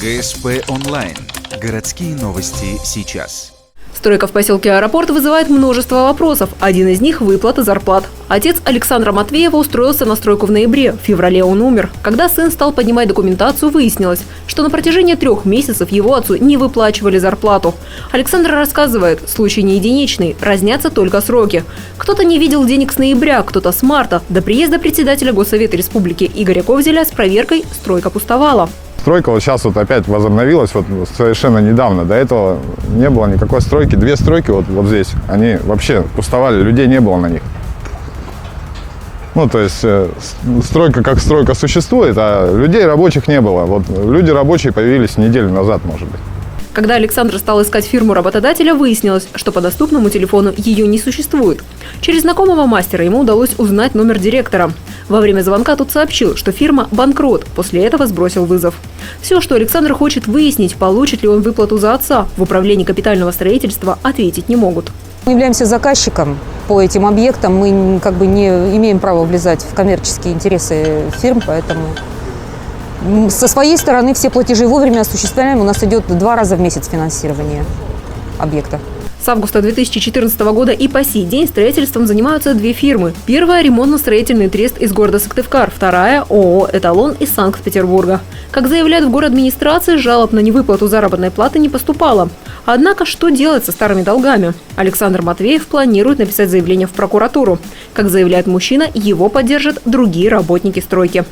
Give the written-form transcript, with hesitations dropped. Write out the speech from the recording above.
ГСП онлайн. Городские новости сейчас. Стройка в поселке Аэропорт вызывает множество вопросов. Один из них – выплата зарплат. Отец Александра Матвеева устроился на стройку в ноябре. В феврале он умер. Когда сын стал поднимать документацию, выяснилось, что на протяжении 3 месяцев его отцу не выплачивали зарплату. Александр рассказывает, случай не единичный, разнятся только сроки. Кто-то не видел денег с ноября, кто-то с марта. До приезда председателя Госсовета Республики Игоря Ковзеля с проверкой стройка пустовала. Стройка вот сейчас вот опять возобновилась, вот совершенно недавно. До этого не было никакой стройки. 2 стройки вот здесь, они вообще пустовали, людей не было на них. Ну, то есть стройка как стройка существует, а людей рабочих не было. Вот люди рабочие появились неделю назад, может быть. Когда Александр стал искать фирму работодателя, выяснилось, что по доступному телефону ее не существует. Через знакомого мастера ему удалось узнать номер директора. Во время звонка тот сообщил, что фирма банкрот, после этого сбросил вызов. Все, что Александр хочет выяснить, получит ли он выплату за отца, в управлении капитального строительства ответить не могут. Мы являемся заказчиком по этим объектам, мы не имеем права влезать в коммерческие интересы фирм, поэтому со своей стороны все платежи вовремя осуществляем. У нас идет 2 раза в месяц финансирование объекта. С августа 2014 года и по сей день строительством занимаются 2 фирмы. Первая – ремонтно-строительный трест из города Сыктывкар, вторая – ООО «Эталон» из Санкт-Петербурга. Как заявляют в городадминистрации, жалоб на невыплату заработной платы не поступало. Однако, что делать со старыми долгами? Александр Матвеев планирует написать заявление в прокуратуру. Как заявляет мужчина, его поддержат другие работники стройки.